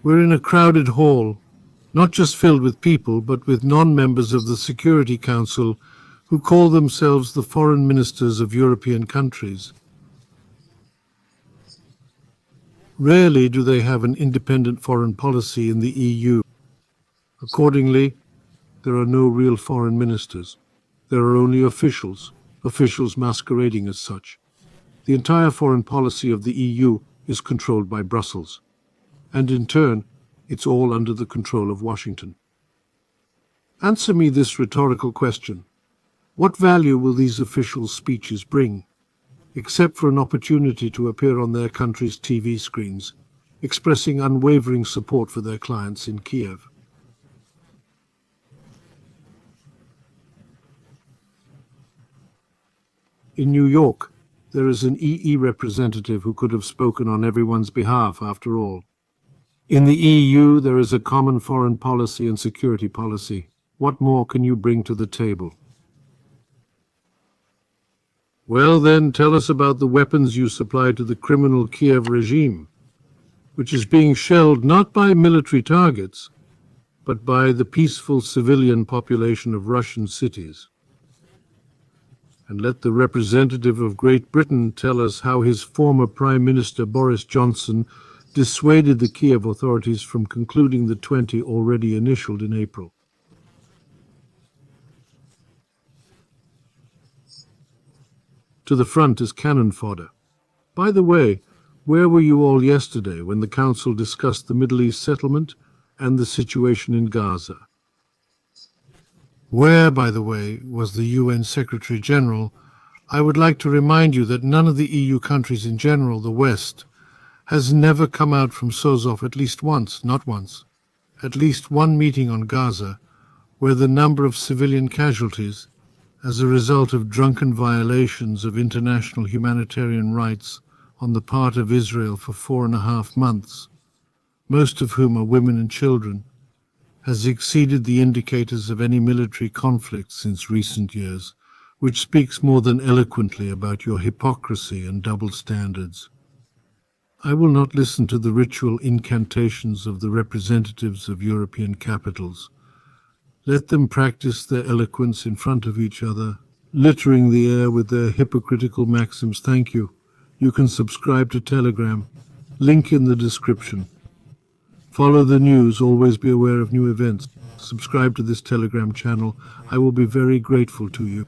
We're in a crowded hall, not just filled with people, but with non-members of the Security Council who call themselves the foreign ministers of European countries. Rarely do they have an independent foreign policy in the EU. Accordingly, there are no real foreign ministers. There are only officials masquerading as such. The entire foreign policy of the EU is controlled by Brussels, and in turn, it's all under the control of Washington. Answer me this rhetorical question. What value will these official speeches bring, except for an opportunity to appear on their country's TV screens, expressing unwavering support for their clients in Kiev? In New York, there is an EE representative who could have spoken on everyone's behalf, after all. In the EU, there is a common foreign policy and security policy. What more can you bring to the table? Well, then, tell us about the weapons you supply to the criminal Kiev regime, which is being shelled not by military targets, but by the peaceful civilian population of Russian cities. And let the representative of Great Britain tell us how his former Prime Minister Boris Johnson dissuaded the Kiev authorities from concluding the 20 already initialed in April. To the front is cannon fodder. By the way, where were you all yesterday when the Council discussed the Middle East settlement and the situation in Gaza? Where, by the way, was the UN Secretary General? I would like to remind you that none of the EU countries in general, the West, has never come out from Sozov at least once, not once, at least one meeting on Gaza, where the number of civilian casualties, as a result of drunken violations of international humanitarian rights on the part of Israel for 4.5 months, most of whom are women and children, has exceeded the indicators of any military conflict since recent years, which speaks more than eloquently about your hypocrisy and double standards. I will not listen to the ritual incantations of the representatives of European capitals. Let them practice their eloquence in front of each other, littering the air with their hypocritical maxims. Thank you. You can subscribe to Telegram. Link in the description. Follow the news, always be aware of new events. Subscribe to this Telegram channel. I will be very grateful to you.